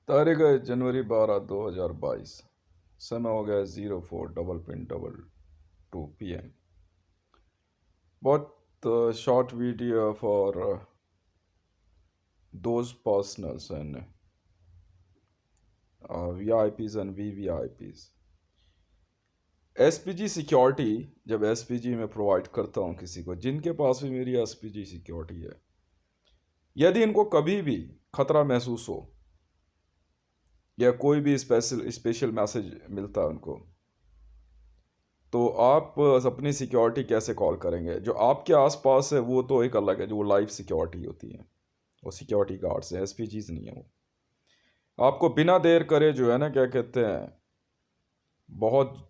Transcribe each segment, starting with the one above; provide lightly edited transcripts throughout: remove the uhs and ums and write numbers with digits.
तारीख है जनवरी 12 2022। समय हो गया 04:22 बहुत short video for those personals and VIPs and VVIPs। SPG security, जब SPG मैं प्रोवाइड करता हूँ किसी को जिनके पास भी मेरी SPG सिक्योरिटी है, यदि इनको कभी भी खतरा महसूस हो या कोई भी स्पेशल मैसेज मिलता है उनको, तो आप अपनी सिक्योरिटी कैसे कॉल करेंगे? जो आपके आसपास है वो तो एक अलग है, जो वो लाइव सिक्योरिटी होती है, वो सिक्योरिटी गार्ड्स हैं, SPGs नहीं है वो। आपको बिना देर करे जो है ना, क्या कहते हैं, बहुत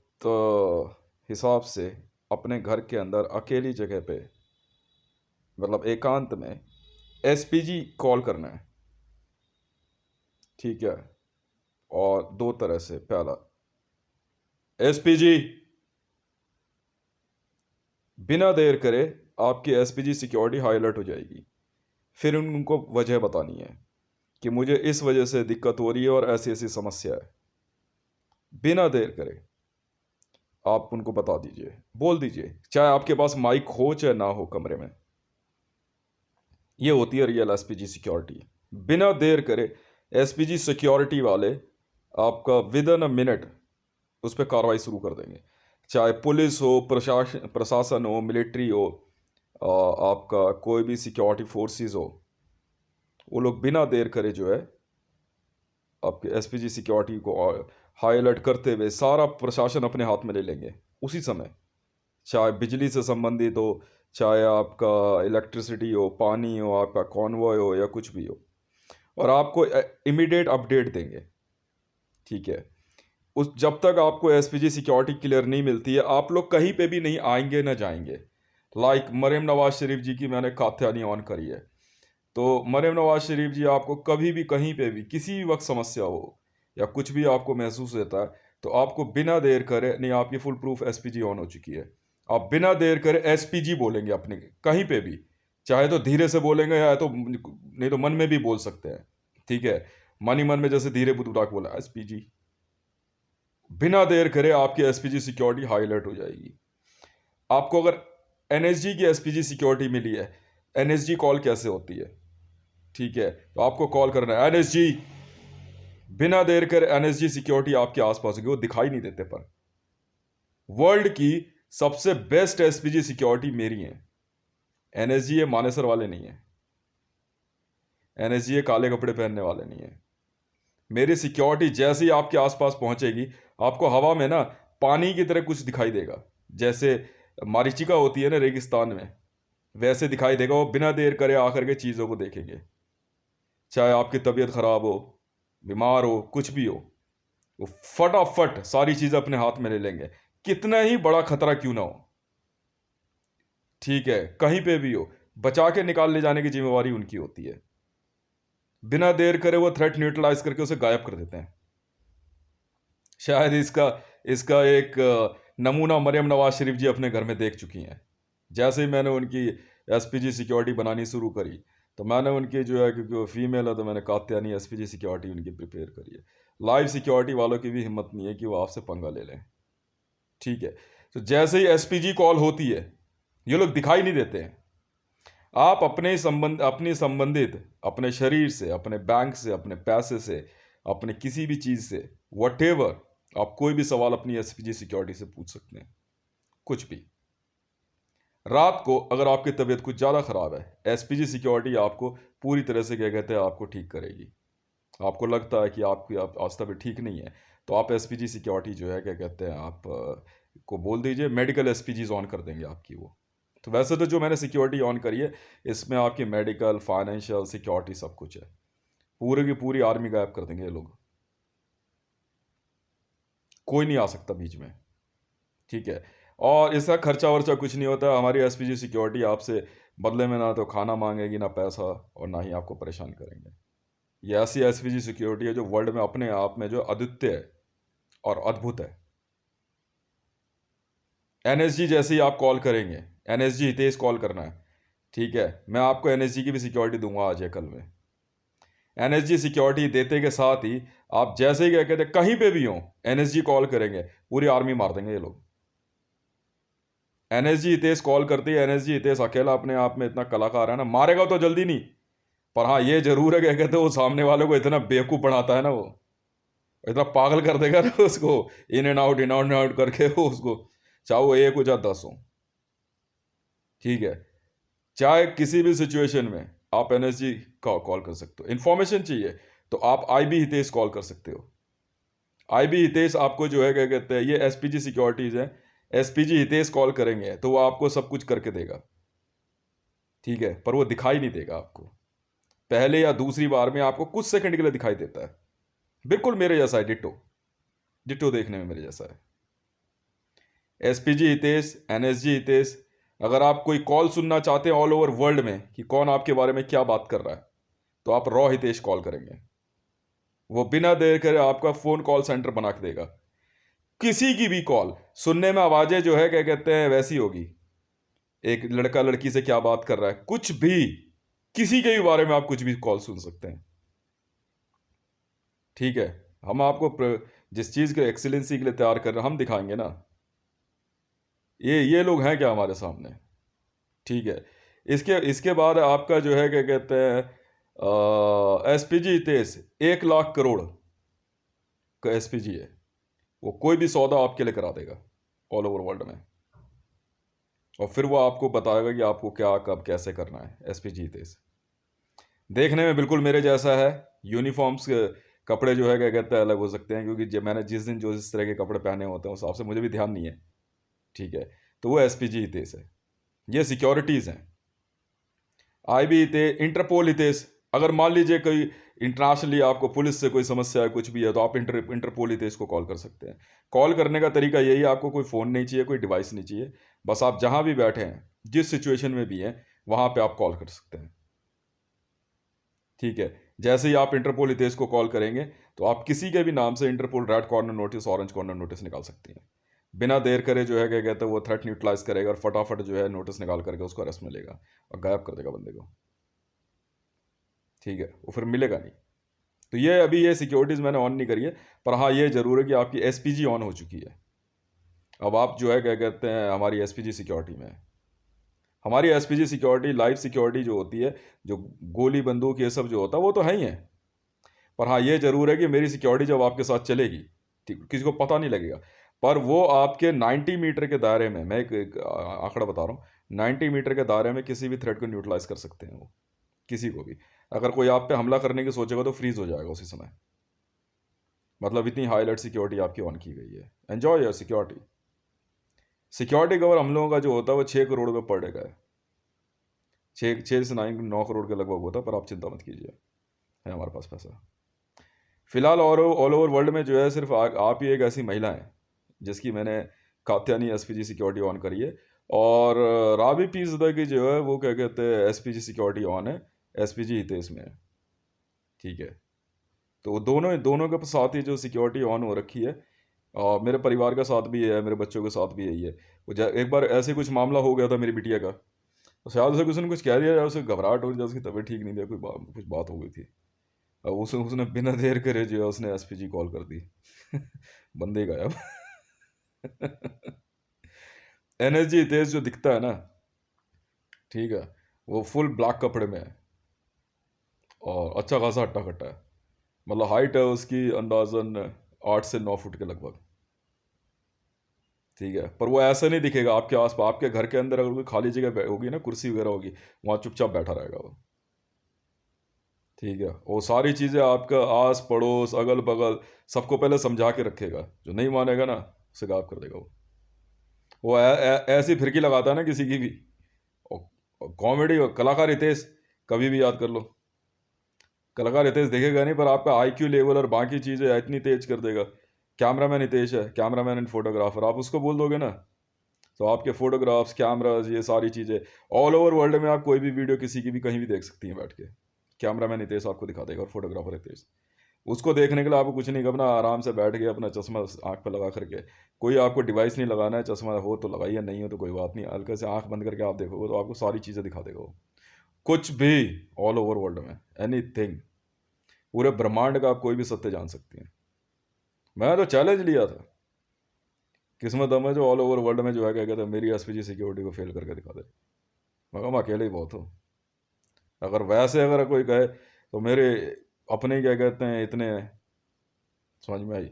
हिसाब से अपने घर के अंदर अकेली जगह पे, मतलब एकांत में SPG कॉल करना है। ठीक है? और दो तरह से। पहला, SPG, बिना देर करे आपकी SPG सिक्योरिटी हाई अलर्ट हो जाएगी। फिर उनको वजह बतानी है कि मुझे इस वजह से दिक्कत हो रही है और ऐसी ऐसी समस्या है। बिना देर करे आप उनको बता दीजिए, बोल दीजिए, चाहे आपके पास माइक हो चाहे ना हो कमरे में। ये होती है रियल SPG सिक्योरिटी। बिना देर करे SPG सिक्योरिटी वाले आपका विद इन अ मिनट उस पर कार्रवाई शुरू कर देंगे। चाहे पुलिस हो, प्रशासन हो, मिलिट्री हो, आपका कोई भी सिक्योरिटी फोर्सेस हो, वो लोग बिना देर करे जो है आपके SPG सिक्योरिटी को हाई अलर्ट करते हुए सारा प्रशासन अपने हाथ में ले लेंगे उसी समय। चाहे बिजली से संबंधित हो, चाहे आपका इलेक्ट्रिसिटी हो, पानी हो, आपका कॉन्वॉय हो या कुछ भी हो, और आपको इमीडिएट अपडेट देंगे। ठीक है? उस जब तक आपको SPG सिक्योरिटी क्लियर नहीं मिलती है, आप लोग कहीं पे भी नहीं आएंगे ना जाएंगे। लाइक मरीम नवाज शरीफ जी की मैंने कात्यानी ऑन करी है, तो मरीम नवाज शरीफ जी आपको कभी भी कहीं पे भी किसी भी वक्त समस्या हो या कुछ भी आपको महसूस होता है, तो आपको बिना देर करे, नहीं आपकी फुल प्रूफ SPG ऑन हो चुकी है, आप बिना देर करे SPG बोलेंगे अपने कहीं पे भी। चाहे तो धीरे से बोलेंगे या तो नहीं तो मन में भी बोल सकते हैं। ठीक है? मन ही मन में जैसे धीरे बुदुराक बोला SPG, बिना देर करे आपकी SPG सिक्योरिटी हाई अलर्ट हो जाएगी। आपको अगर NSG की SPG सिक्योरिटी मिली है, NSG कॉल कैसे होती है? ठीक है, तो आपको कॉल करना है NSG। बिना देर कर NSG सिक्योरिटी आपके आसपास होगी, वो दिखाई नहीं देते, पर वर्ल्ड की सबसे बेस्ट SPG सिक्योरिटी मेरी है। NSG ये मानेसर वाले नहीं है, NSG ये काले कपड़े पहनने वाले नहीं है। मेरी सिक्योरिटी जैसे ही आपके आसपास पहुंचेगी, आपको हवा में ना पानी की तरह कुछ दिखाई देगा, जैसे मारीचिका होती है ना रेगिस्तान में, वैसे दिखाई देगा। वो बिना देर करे आकर के चीज़ों को देखेंगे। चाहे आपकी तबीयत खराब हो, बीमार हो, कुछ भी हो, वो फटाफट सारी चीज़ें अपने हाथ में ले लेंगे, कितना ही बड़ा खतरा क्यों ना हो। ठीक है? कहीं पे भी हो, बचा के निकाल ले जाने की जिम्मेवारी उनकी होती है। बिना देर करे वो थ्रेट न्यूट्रलाइज करके उसे गायब कर देते हैं। शायद इसका इसका एक नमूना मरियम नवाज शरीफ जी अपने घर में देख चुकी हैं। जैसे ही मैंने उनकी SPG सिक्योरिटी बनानी शुरू करी, तो मैंने उनकी जो है, क्योंकि वो फीमेल है, तो मैंने कात्यानी SPG सिक्योरिटी उनकी प्रिपेयर करी है। लाइव सिक्योरिटी वालों की भी हिम्मत नहीं है कि वो आपसे पंगा ले लें। ठीक है? तो जैसे ही SPG कॉल होती है, ये लोग दिखाई नहीं देते हैं। आप अपनी संबंधित अपने शरीर से, अपने बैंक से, अपने पैसे से, अपने किसी भी चीज़ से, वटेवर, आप कोई भी सवाल अपनी SPG सिक्योरिटी से पूछ सकते हैं, कुछ भी। रात को अगर आपकी तबीयत कुछ ज़्यादा ख़राब है, SPG सिक्योरिटी आपको पूरी तरह से, क्या कहते हैं, आपको ठीक करेगी। आपको लगता है कि आपकी आज तबीयत ठीक नहीं है, तो आप SPG सिक्योरिटी जो है, क्या कहते हैं, आप को बोल दीजिए, मेडिकल SPGs ऑन कर देंगे आपकी वो। तो वैसे तो जो मैंने सिक्योरिटी ऑन करी है, इसमें आपकी मेडिकल, फाइनेंशियल सिक्योरिटी सब कुछ है। पूरे की पूरी आर्मी गायब कर देंगे ये लोग, कोई नहीं आ सकता बीच में। ठीक है? और इसका खर्चा वर्चा कुछ नहीं होता। हमारी SPG सिक्योरिटी आपसे बदले में ना तो खाना मांगेगी, ना पैसा, और ना ही आपको परेशान करेंगे। ये ऐसी SPG सिक्योरिटी है जो वर्ल्ड में अपने आप में जो अद्वितीय है और अद्भुत है। NSG जैसे ही आप कॉल करेंगे, NSG हितेश कॉल करना है। ठीक है? मैं आपको NSG की भी सिक्योरिटी दूंगा आज या कल में। एनएसजी सिक्योरिटी देते के साथ ही आप जैसे ही क्या कहते हैं कहीं पे भी हो एनएसजी कॉल करेंगे, पूरी आर्मी मार देंगे ये लोग। एनएसजी हितेश कॉल करती है, एनएसजी हितेश अकेला अपने आप में इतना कलाकार है ना, मारेगा तो जल्दी नहीं, पर हाँ ये जरूर है क्या कहते हैं वो सामने वाले को इतना बेवकूफ़ बनाता है ना, वो इतना पागल कर देगा ना उसको, इन एंड आउट करके वो उसको, चाहे वो एक हो चाहे 10 हो, ठीक है। चाहे किसी भी सिचुएशन में आप एनएसजी का कॉल कर सकते हो। इन्फॉर्मेशन चाहिए तो आप आईबी हितेश कॉल कर सकते हो। आईबी हितेश आपको जो है क्या कहते हैं, ये एसपीजी सिक्योरिटीज़ है, एसपीजी हितेश कॉल करेंगे तो वो आपको सब कुछ करके देगा, ठीक है, पर वो दिखाई नहीं देगा आपको। पहले या दूसरी बार में आपको कुछ सेकंड के लिए दिखाई देता है, बिल्कुल मेरे जैसा है, डिट्टो डिट्टो देखने में मेरे जैसा है। एसपीजी हितेश, एनएसजी हितेश, अगर आप कोई कॉल सुनना चाहते हैं ऑल ओवर वर्ल्ड में कि कौन आपके बारे में क्या बात कर रहा है, तो आप रॉ हितेश कॉल करेंगे, वो बिना देर करे आपका फ़ोन कॉल सेंटर बना के देगा। किसी की भी कॉल सुनने में आवाज़ें जो है क्या कहते हैं वैसी होगी, एक लड़का लड़की से क्या बात कर रहा है, कुछ भी, किसी के भी बारे में आप कुछ भी कॉल सुन सकते हैं, ठीक है। हम आपको जिस चीज़ के एक्सीलेंसी के लिए तैयार कर रहे हैं हम दिखाएंगे ना, ये लोग हैं क्या हमारे सामने, ठीक है। इसके इसके बाद आपका जो है क्या कहते हैं एसपीजी हितेश 1 लाख करोड़ का एसपीजी है, वो कोई भी सौदा आपके लिए करा देगा ऑल ओवर वर्ल्ड में, और फिर वो आपको बताएगा कि आपको क्या कब कैसे करना है। एसपीजी हितेश देखने में बिल्कुल मेरे जैसा है, यूनिफॉर्म्स कपड़े जो है क्या कहते हैं अलग हो सकते हैं, क्योंकि जब मैंने जिस दिन जो इस तरह के कपड़े पहने होते हैं उस हिसाब से मुझे भी ध्यान नहीं है, ठीक है। तो वो एसपीजी हितेश है, ये सिक्योरिटीज़ हैं। आईबी हितेश, इंटरपोल हितेश, अगर मान लीजिए कोई इंटरनेशनली आपको पुलिस से कोई समस्या है कुछ भी है तो आप इंटरपोल हितेश को कॉल कर सकते हैं। कॉल करने का तरीका यही है, आपको कोई फ़ोन नहीं चाहिए, कोई डिवाइस नहीं चाहिए, बस आप जहाँ भी बैठे हैं जिस सिचुएशन में भी हैं वहाँ पे आप कॉल कर सकते हैं, ठीक है। जैसे ही आप इंटरपोल हितेश को कॉल करेंगे तो आप किसी के भी नाम से Interpol red corner notice, orange corner notice निकाल सकती हैं, बिना देर करे जो है क्या कहते हैं वो थ्रेट न्यूट्रलाइज करेगा और फटाफट जो है नोटिस निकाल करके उसको अरेस्ट में लेगा और गायब कर देगा बंदे को, ठीक है, वो फिर मिलेगा नहीं। तो ये अभी ये सिक्योरिटीज़ मैंने ऑन नहीं करी है, पर हाँ ये ज़रूर है कि आपकी एसपीजी ऑन हो चुकी है। अब आप जो है क्या कहते हैं हमारी एसपीजी सिक्योरिटी में है। हमारी एसपीजी सिक्योरिटी लाइव सिक्योरिटी जो होती है, जो गोली बंदूक ये सब जो होता है वो तो है ही है, पर हाँ ये ज़रूर है कि मेरी सिक्योरिटी जब आपके साथ चलेगी ठीक किसी को पता नहीं लगेगा, पर वो आपके 90 मीटर के दायरे में, मैं एक आंकड़ा बता रहा हूँ, 90 मीटर के दायरे में किसी भी थ्रेट को न्यूट्रलाइज कर सकते हैं वो, किसी को भी। अगर कोई आप पे हमला करने की सोचेगा तो फ्रीज हो जाएगा उसी समय, मतलब इतनी हाई अलर्ट सिक्योरिटी आपकी ऑन की गई है। Enjoy your security. Security cover हम लोगों का जो होता है वो 6 करोड़ रुपये पर डे का है, 6 से 9 करोड़ के लगभग होता है, पर आप चिंता मत कीजिए, है हमारे पास पैसा। फिलहाल और ऑल ओवर वर्ल्ड में जो है सिर्फ आप ही एक ऐसी महिला हैं जिसकी मैंने कात्यानी एसपीजी सिक्योरिटी ऑन करी है, और राबी पीज़दा की जो है वो क्या कहते हैं एसपीजी सिक्योरिटी ऑन है, एसपीजी हितेश में है, ठीक है। तो वो दोनों दोनों के साथ ही जो सिक्योरिटी ऑन हो रखी है, और मेरे परिवार का साथ भी है, मेरे बच्चों के साथ भी यही है। वो एक बार ऐसे कुछ मामला हो गया था मेरी बिटिया का, तो शायद उसे किसी ने कुछ कह दिया या उसे घबराहट हो रही थी, उसकी तबीयत ठीक नहीं थी, कुछ बात हो गई थी, अब उसने बिना देर करे जो है उसने एसपीजी कॉल कर दी बंदे गायब एनएसजी हितेश जो दिखता है ना, ठीक है, वो फुल ब्लैक कपड़े में है और अच्छा खासा हट्टा कट्टा है, मतलब हाइट है उसकी अंदाजन 8 से 9 फुट के लगभग, ठीक है। पर वो ऐसा नहीं दिखेगा आपके आस पास, आपके घर के अंदर अगर कोई खाली जगह होगी ना, कुर्सी वगैरह होगी, वहाँ चुपचाप बैठा रहेगा वो, ठीक है। वो सारी चीज़ें आपका आस पड़ोस अगल बगल सबको पहले समझा के रखेगा, जो नहीं मानेगा ना उसे गायब कर देगा वो ऐसी फिरकी लगाता है ना किसी की भी। और कॉमेडी और कलाकार हितेश कभी भी याद कर लो, कलाकार हितेश देखेगा नहीं, पर आपका आईक्यू लेवल और बाकी चीज़ें इतनी तेज कर देगा। कैमरामैन हितेश है, कैमरामैन एंड फोटोग्राफर, आप उसको बोल दोगे ना तो आपके फोटोग्राफ्स कैमराज ये सारी चीज़ें ऑल ओवर वर्ल्ड में आप कोई भी वीडियो किसी की भी कहीं भी देख सकती हैं बैठ के, कैमरामैन हितेश आपको दिखा देगा और फोटोग्राफर हितेश। उसको देखने के लिए आपको कुछ नहीं करना, आराम से बैठ के अपना चश्मा आँख पर लगा करके, कोई आपको डिवाइस नहीं लगाना है, चश्मा हो तो लगाइए, नहीं हो तो कोई बात नहीं, हल्के से आँख बंद करके आप देखोगे तो आपको सारी चीज़ें दिखा देगा वो, कुछ भी ऑल ओवर वर्ल्ड में एनी थिंग। पूरे ब्रह्मांड का आप कोई भी सत्य जान सकती हैं। मैं तो चैलेंज लिया था, किस्मत हमें जो ऑल ओवर वर्ल्ड में जो है क्या कहते हैं मेरी एसपीजी सिक्योरिटी को फेल करके दिखा दे। मैं अकेले ही बहुत हूँ। अगर वैसे अगर कोई कहे तो मेरे अपने क्या कहते हैं इतने, समझ में आई,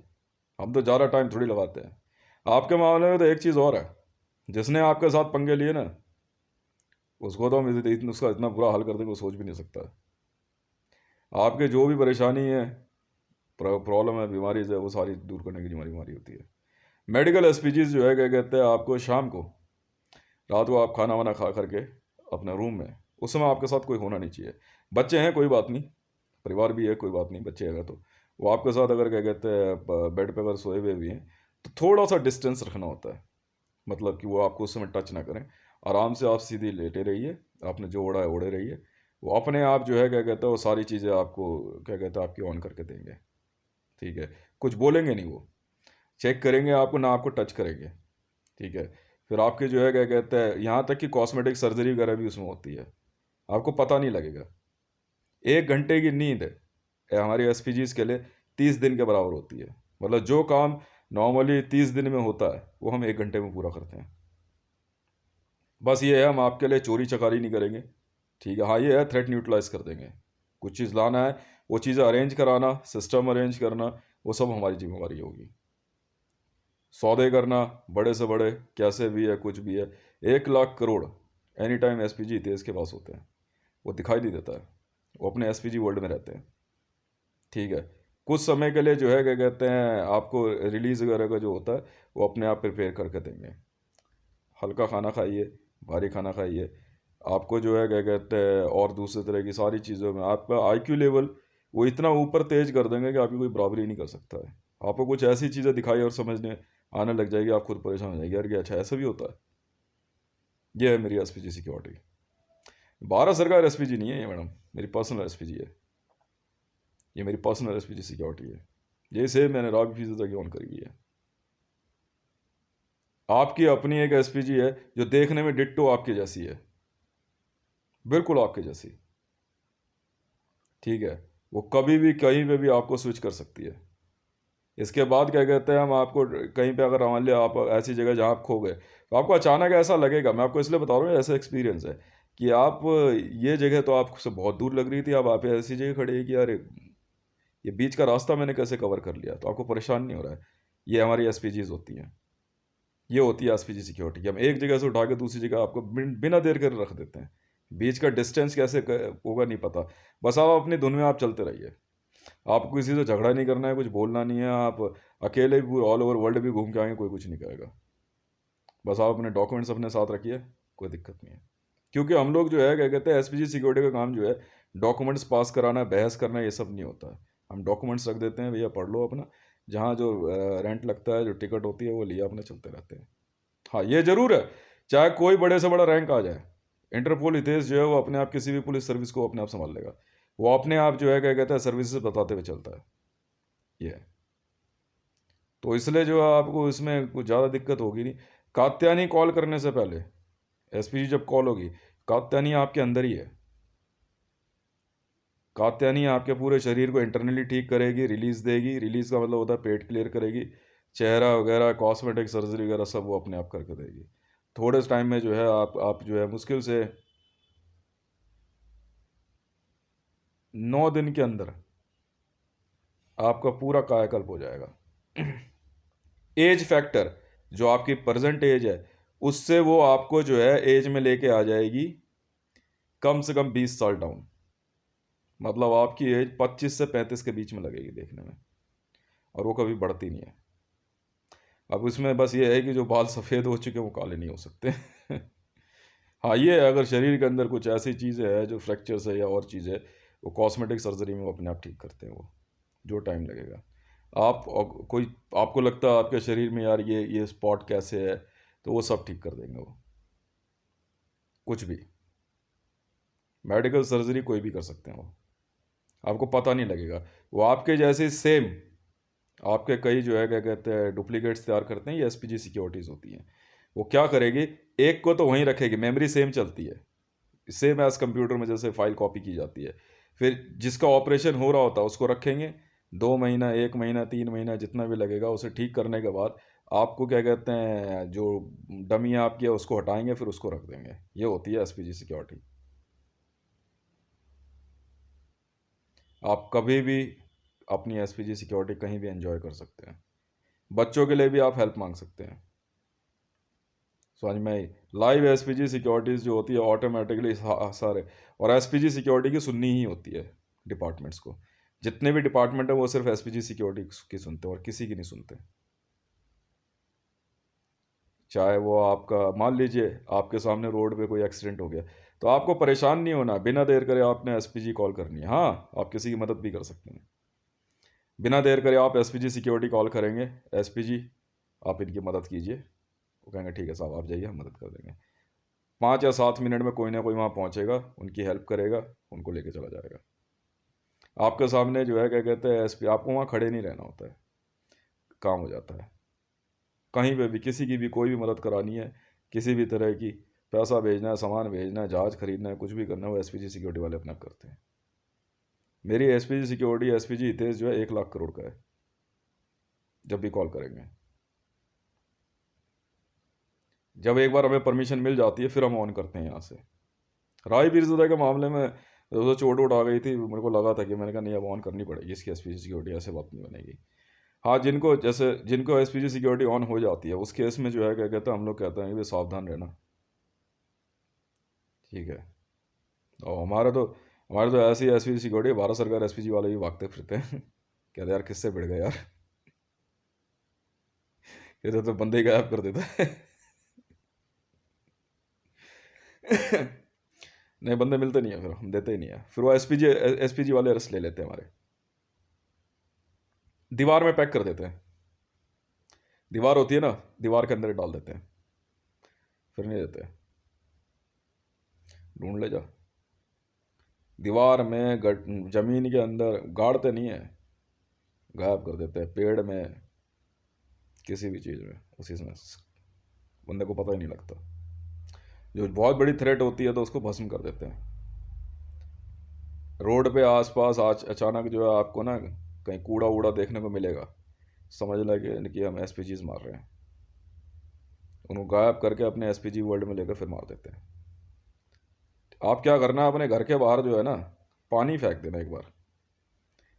हम तो ज़्यादा टाइम थोड़ी लगाते हैं। आपके मामले में तो एक चीज़ और है, जिसने आपके साथ पंगे लिए ना, उसको तो हम उसका इतना बुरा हाल कर देंगे वो सोच भी नहीं सकता। आपके जो भी परेशानी है, प्रॉब्लम है, बीमारी है, वो सारी दूर करने की हमारी बीमारी होती है। मेडिकल एसपीजीज जो है क्या कहते हैं आपको शाम को, रात को आप खाना वाना खा करके अपने रूम में, उस समय आपके साथ कोई होना नहीं चाहिए। बच्चे हैं कोई बात नहीं, परिवार भी है कोई बात नहीं, बच्चे अगर तो वो आपके साथ अगर क्या कहते हैं बेड पे अगर सोए हुए भी हैं तो थोड़ा सा डिस्टेंस रखना होता है। मतलब कि वो आपको उस समय टच ना करें। आराम से आप सीधे लेटे रहिए, आपने जो ओढ़ा है ओढ़े रहिए। वो अपने आप जो है क्या कहते हैं वो सारी चीज़ें आपको क्या कहते हैं आपकी ऑन करके देंगे। ठीक है, कुछ बोलेंगे नहीं वो, चेक करेंगे आपको ना, आपको टच करेंगे। ठीक है, फिर आपके जो है क्या कहते हैं यहाँ तक कि कॉस्मेटिक सर्जरी वगैरह भी उसमें होती है, आपको पता नहीं लगेगा। 1 घंटे की नींद हमारी एसपीजीज के लिए 30 दिन के बराबर होती है। मतलब जो काम नॉर्मली 30 दिन में होता है वो हम 1 घंटे में पूरा करते हैं। बस ये है, हम आपके लिए चोरी चकारी नहीं करेंगे। ठीक है, हाँ ये है, थ्रेट न्यूट्रलाइज कर देंगे। कुछ चीज़ लाना है, वो चीज़ें अरेंज कराना, सिस्टम अरेंज करना, वो सब हमारी जिम्मेवारी होगी। सौदे करना बड़े से बड़े कैसे भी है कुछ भी है, 1 lakh crore any time SPG तेज़ के पास होते हैं। वो दिखाई नहीं देता है, वो अपने एसपीजी वर्ल्ड में रहते हैं। ठीक है, कुछ समय के लिए जो है क्या कहते हैं आपको रिलीज़ वगैरह का जो होता है वो अपने आप प्रिपेयर करके देंगे। हल्का खाना खाइए, भारी खाना खाइए। आपको जो है क्या कहते हैं और दूसरे तरह की सारी चीज़ों में आपका आईक्यू लेवल वो इतना ऊपर तेज कर देंगे कि आपकी कोई बराबरी नहीं कर सकता है। आपको कुछ ऐसी चीज़ें दिखाई और समझने आने लग जाएगी, आप खुद परेशान हो जाएगी यार कि अच्छा ऐसा भी होता है। ये है मेरी एसपीजी सिक्योरिटी। भारत सरकार एसपीजी नहीं है ये मैडम, मेरी पर्सनल एसपीजी है। ये मेरी पर्सनल एसपीजी सिक्योरिटी है। ये सेम मैंने राग फीस तक ऑन करी हुई है। आपकी अपनी एक एसपीजी है जो देखने में डिट्टो आपकी जैसी है, बिल्कुल आपके जैसी। ठीक है, वो कभी भी कहीं पे भी आपको स्विच कर सकती है। इसके बाद क्या कहते हैं हम आपको कहीं पे अगर मान लिया आप ऐसी जगह जहाँ आप खो गए तो आपको अचानक ऐसा लगेगा, मैं आपको इसलिए बता रहा हूँ ऐसा एक्सपीरियंस है कि आप ये जगह तो आपसे बहुत दूर लग रही थी, अब आप ऐसी जगह खड़े हैं कि यार ये बीच का रास्ता मैंने कैसे कवर कर लिया, तो आपको परेशान नहीं हो रहा है। ये हमारी एसपीजीज होती हैं, ये होती है एसपीजी सिक्योरिटी कि हम एक जगह से उठा के दूसरी जगह आपको बिना देर कर रख देते हैं। बीच का डिस्टेंस कैसे होगा नहीं पता, बस आप अपनी धुन में आप चलते रहिए। आपको किसी से झगड़ा नहीं करना है, कुछ बोलना नहीं है, आप अकेले भी ऑल ओवर वर्ल्ड भी घूम के आएंगे, कोई कुछ नहीं करेगा। बस आप अपने डॉक्यूमेंट्स अपने साथ रखिए, कोई दिक्कत नहीं है। क्योंकि हम लोग जो है क्या कहते हैं एसपीजी सिक्योरिटी का काम जो है डॉक्यूमेंट्स पास कराना, बहस करना, ये सब नहीं होता है। हम डॉक्यूमेंट्स रख देते हैं, भैया पढ़ लो अपना, जहाँ जो रेंट लगता है, जो टिकट होती है वो लिया अपने चलते रहते हैं। हाँ ये ज़रूर है, चाहे कोई बड़े से बड़ा रैंक आ जाए, इंटरपोल हितेश जो है वो अपने आप किसी भी पुलिस सर्विस को अपने आप संभाल लेगा। वो अपने आप जो है क्या कहता है सर्विसेज बताते हुए चलता है। ये है, तो इसलिए जो है आपको इसमें कुछ ज़्यादा दिक्कत होगी नहीं। कात्यानी कॉल करने से पहले एसपीजी जब कॉल होगी, कात्यानी आपके अंदर ही है। कात्यानी आपके पूरे शरीर को इंटरनली ठीक करेगी, रिलीज़ देगी। रिलीज़ का मतलब होता है पेट क्लियर करेगी, चेहरा वगैरह कॉस्मेटिक सर्जरी वगैरह सब वो अपने आप करके देगी। थोड़े टाइम में जो है आप जो है मुश्किल से 9 दिन के अंदर आपका पूरा कायाकल्प हो जाएगा। एज फैक्टर जो आपकी प्रेजेंट एज है उससे वो आपको जो है एज में लेके आ जाएगी कम से कम 20 साल डाउन। मतलब आपकी एज 25 से 35 के बीच में लगेगी देखने में, और वो कभी बढ़ती नहीं है। अब इसमें बस ये है कि जो बाल सफ़ेद हो चुके हैं वो काले नहीं हो सकते। हाँ ये है, अगर शरीर के अंदर कुछ ऐसी चीज़ें हैं जो फ्रैक्चर्स है या और चीज़ें, वो कॉस्मेटिक सर्जरी में वो अपने आप ठीक करते हैं। वो जो टाइम लगेगा, आप कोई आपको लगता है आपके शरीर में यार ये स्पॉट कैसे है, तो वो सब ठीक कर देंगे वो। कुछ भी मेडिकल सर्जरी कोई भी कर सकते हैं वो, आपको पता नहीं लगेगा। वो आपके जैसे सेम आपके कई जो है क्या कहते हैं डुप्लीकेट्स तैयार करते हैं, ये एसपीजी सिक्योरिटीज़ होती हैं। वो क्या करेगी, एक को तो वहीं रखेगी, मेमोरी सेम चलती है, सेम एज कंप्यूटर में जैसे फाइल कॉपी की जाती है, फिर जिसका ऑपरेशन हो रहा होता है उसको रखेंगे 2 महीना, 1 महीना, 3 महीना, जितना भी लगेगा, उसे ठीक करने के बाद आपको क्या कहते हैं, जो डमी आपकी है उसको हटाएंगे, फिर उसको रख देंगे। ये होती है एसपीजी सिक्योरिटी। आप कभी भी अपनी एसपीजी सिक्योरिटी कहीं भी एंजॉय कर सकते हैं। बच्चों के लिए भी आप हेल्प मांग सकते हैं। समझ में आई? लाइव एसपीजी सिक्योरिटीज़ जो होती है ऑटोमेटिकली सारे, और एसपीजी सिक्योरिटी की सुननी ही होती है डिपार्टमेंट्स को। जितने भी डिपार्टमेंट है वो सिर्फ एसपीजी सिक्योरिटी की सुनते हैं और किसी की नहीं सुनते। चाहे वो आपका, मान लीजिए आपके सामने रोड पे कोई एक्सीडेंट हो गया, तो आपको परेशान नहीं होना, बिना देर करे आपने एसपीजी कॉल करनी है। हाँ, आप किसी की मदद भी कर सकते हैं। बिना देर करे आप एसपीजी सिक्योरिटी कॉल करेंगे, एसपीजी आप इनकी मदद कीजिए, वो कहेंगे ठीक है साहब आप जाइए, हम मदद कर देंगे। 5 या 7 मिनट में कोई ना कोई वहाँ पहुँचेगा, उनकी हेल्प करेगा, उनको लेके चला जाएगा। आपके सामने जो है क्या कहते हैं एसपी, आपको वहाँ खड़े नहीं रहना होता है, काम हो जाता है। कहीं पे भी किसी की भी कोई भी मदद करानी है, किसी भी तरह की, पैसा भेजना है, सामान भेजना है, जहाज़ खरीदना है, कुछ भी करना है, वो एसपीजी सिक्योरिटी वाले अपना करते हैं। मेरी एसपीजी सिक्योरिटी, एसपीजी हितेश जो है 1 लाख करोड़ का है। जब भी कॉल करेंगे, जब एक बार हमें परमिशन मिल जाती है फिर हम ऑन करते हैं यहाँ से। राय बीरज़ादा के मामले में तो चोट वोट आ गई थी, मेरे को लगा था कि मैंने कहा नहीं अब ऑन करनी पड़ेगी इसकी एसपीजी सिक्योरिटी, ऐसे बात नहीं बनेगी। हाँ, जिनको एसपीजी सिक्योरिटी ऑन हो जाती है उस केस में जो है क्या कहते हैं, हम लोग कहते हैं कि सावधान रहना, ठीक है। और हमारे तो ऐसी एसपीजी सिक्योरिटी, भारत सरकार एसपीजी वाले भी भागते फिरते हैं कहते यार किससे भिड़ गए यार, ये तो बंदे ही गायब कर देता है नहीं, बंदे मिलते नहीं है, फिर हम देते ही नहीं है, फिर वो एसपीजी वाले अरेस्ट ले लेते हैं हमारे, दीवार में पैक कर देते हैं। दीवार होती है ना, दीवार के अंदर डाल देते हैं, फिर नहीं देते। ढूंढ ले जा, दीवार में जमीन के अंदर गाड़ते नहीं है, गायब कर देते हैं, पेड़ में, किसी भी चीज़ में, उसी में बंदे को पता ही नहीं लगता। जो बहुत बड़ी थ्रेट होती है तो उसको भस्म कर देते हैं। रोड पे आसपास आज अचानक जो है आपको ना कहीं कूड़ा वूड़ा देखने को मिलेगा, समझ लगे कि हम एसपीजीज मार रहे हैं, उनको गायब करके अपने एसपीजी वर्ल्ड में लेकर फिर मार देते हैं। आप क्या करना है, अपने घर के बाहर जो है ना पानी फेंक देना एक बार,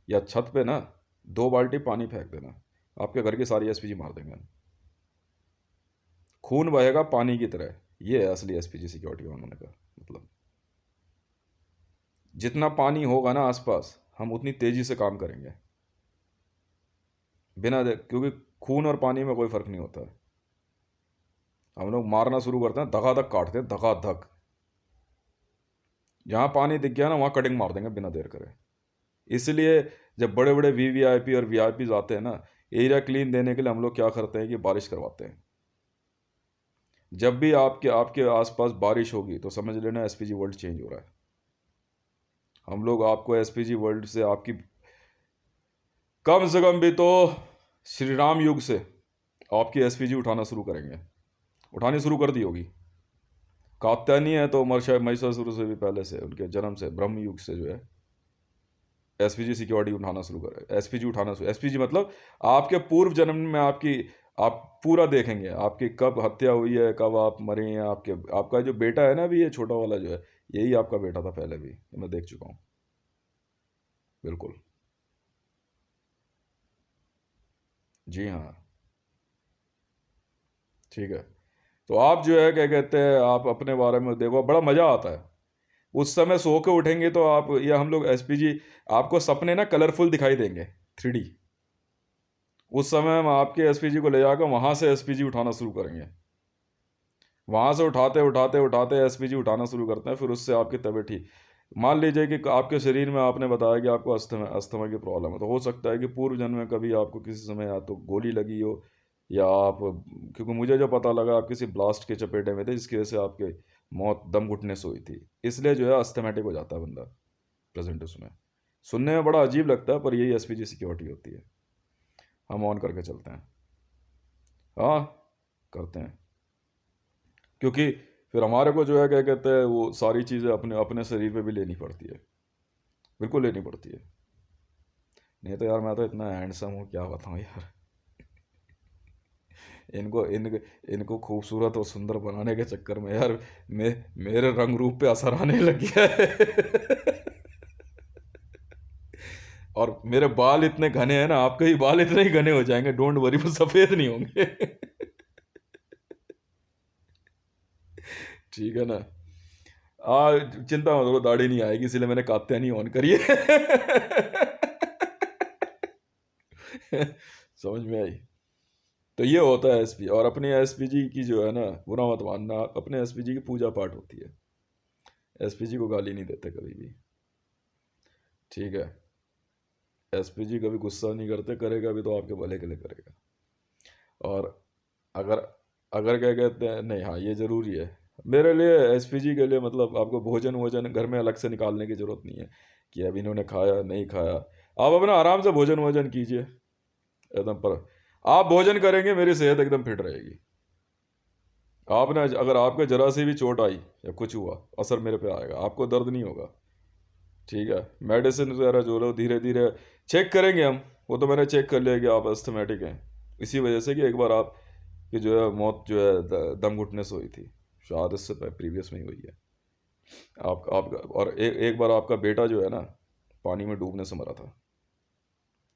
या छत पे ना 2 बाल्टी पानी फेंक देना, आपके घर की सारी एसपीजी मार देंगे। खून बहेगा पानी की तरह, ये है असली एसपीजी सिक्योरिटी होने का मतलब। जितना पानी होगा ना आसपास, हम उतनी तेजी से काम करेंगे, क्योंकि खून और पानी में कोई फर्क नहीं होता है। हम लोग मारना शुरू करते हैं, धकाधक काटते हैं, धकाधक। जहाँ पानी दिख गया ना वहाँ कटिंग मार देंगे बिना देर करे। इसलिए जब बड़े बड़े वीवीआईपी और वीआईपी आते हैं ना, एरिया क्लीन देने के लिए हम लोग क्या करते हैं कि बारिश करवाते हैं। जब भी आपके आपके आसपास बारिश होगी तो समझ लेना एसपीजी वर्ल्ड चेंज हो रहा है। हम लोग आपको एसपीजी वर्ल्ड से आपकी कम से कम भी तो श्री राम युग से आपकी एसपीजी उठाना शुरू करेंगे, उठानी शुरू कर दी होगी। कात्यायनी है तो महिषासुर से भी पहले से, उनके जन्म से, ब्रह्म युग से जो है एसपीजी सिक्योरिटी उठाना शुरू करें। एसपीजी मतलब आपके पूर्व जन्म में आपकी, आप पूरा देखेंगे आपकी कब हत्या हुई है, कब आप मरे हैं, आपका जो बेटा है ना अभी, ये छोटा वाला जो है, यही आपका बेटा था पहले भी, मैं देख चुका हूँ। बिल्कुल, जी हाँ, ठीक है। तो आप जो है क्या कहते हैं, आप अपने बारे में देखो, बड़ा मज़ा आता है उस समय सो के उठेंगे तो आप, या हम लोग एसपीजी, आपको सपने ना कलरफुल दिखाई देंगे, 3D। उस समय हम आपके एसपीजी को ले जाकर वहाँ से एसपीजी उठाना शुरू करेंगे। वहाँ से उठाते उठाते उठाते एसपीजी उठाना शुरू करते हैं, फिर उससे आपकी तबीयत ठीक। मान लीजिए कि आपके शरीर में, आपने बताया कि आपको अस्थमा की प्रॉब्लम है, तो हो सकता है कि पूर्व जन्म में कभी आपको किसी समय या तो गोली लगी हो, या आप, क्योंकि मुझे जो पता लगा आप किसी ब्लास्ट के चपेटे में थे जिसकी वजह से आपके मौत दम घुटने से हुई थी, इसलिए जो है अस्थमेटिक हो जाता है बंदा प्रेजेंट उसमें। सुनने में बड़ा अजीब लगता है पर यही एसपीजी सिक्योरिटी होती है। हम ऑन करके चलते हैं, हाँ करते हैं, क्योंकि फिर हमारे को जो है क्या कहते हैं वो सारी चीज़ें अपने अपने शरीर पे भी लेनी पड़ती है। बिल्कुल लेनी पड़ती है। नहीं तो यार मैं तो इतना हैंडसम हूँ, क्या बताऊँ यार। इनको इन इनको खूबसूरत और सुंदर बनाने के चक्कर में यार मेरे रंग रूप पे असर आने लग गया है। और मेरे बाल इतने घने हैं ना, आपके ही बाल इतने ही घने हो जाएंगे, डोंट वरी, वो सफेद नहीं होंगे। ठीक है ना। चिंता मत करो, दाढ़ी नहीं आएगी, इसलिए मैंने कात्यायनी ऑन करी है। समझ में आई। तो ये होता है एसपी। और अपने एसपीजी की जो है ना, बुरा मत मानना, अपने एसपीजी की पूजा पाठ होती है। एसपीजी को गाली नहीं देते कभी भी, ठीक है। एसपीजी कभी गुस्सा नहीं करते, करेगा भी तो आपके भले के लिए करेगा। और अगर अगर क्या कहते हैं, नहीं हाँ ये ज़रूरी है मेरे लिए, एसपीजी के लिए, मतलब आपको भोजन वोजन घर में अलग से निकालने की ज़रूरत नहीं है कि अब इन्होंने खाया नहीं खाया। आप अपना आराम से भोजन वोजन कीजिए एकदम। पर आप भोजन करेंगे, मेरी सेहत एकदम फिट रहेगी। आपने अगर आपके जरा सी भी चोट आई या कुछ हुआ, असर मेरे पे आएगा, आपको दर्द नहीं होगा, ठीक है। मेडिसिन वगैरह जो लो धीरे धीरे चेक करेंगे हम। वो तो मैंने चेक कर लिया कि आप अस्थमेटिक हैं, इसी वजह से कि एक बार आप कि जो है मौत जो है दम घुटने से हुई थी, शायद इससे प्रीवियस में ही हुई है। आप और एक बार आपका बेटा जो है ना पानी में डूबने से मरा था,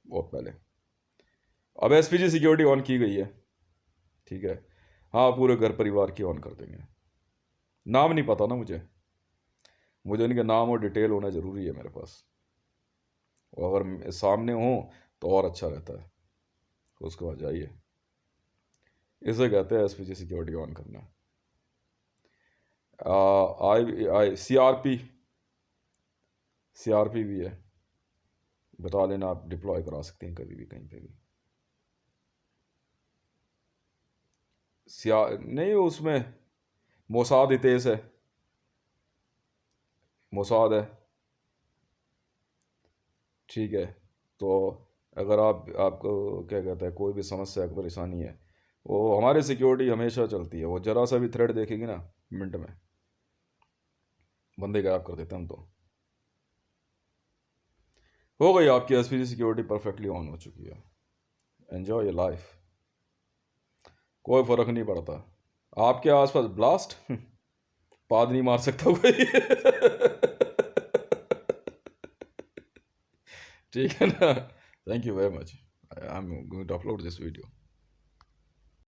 बहुत पहले। अब एसपीजी सिक्योरिटी ऑन की गई है, ठीक है। हाँ पूरे घर परिवार की ऑन कर देंगे। नाम नहीं पता ना मुझे इनके नाम और डिटेल होना ज़रूरी है मेरे पास। और अगर सामने हो तो और अच्छा रहता है। उसके बाद जाइए, इसे कहते हैं एसपीजी सिक्योरिटी ऑन करना। आई आई सीआरपी भी है, बता लेना, आप डिप्लॉय करा सकते हैं कभी भी कहीं पे भी। नहीं उसमें मोसाद इतेस है, मोसाद है, ठीक है। तो अगर आपको क्या कहता है कोई भी समस्या है, परेशानी है, वो हमारी सिक्योरिटी हमेशा चलती है। वो जरा सा भी थ्रेड देखेगी ना, मिनट में बंदे गायब कर देते हैं हम तो। हो गई आपकी एसपीजी सिक्योरिटी परफेक्टली ऑन हो चुकी है। एंजॉय योर लाइफ, कोई फर्क नहीं पड़ता। आपके आसपास ब्लास्ट पाद नहीं मार सकता कोई। ठीक है ना। Thank you very much. I am going to upload this video.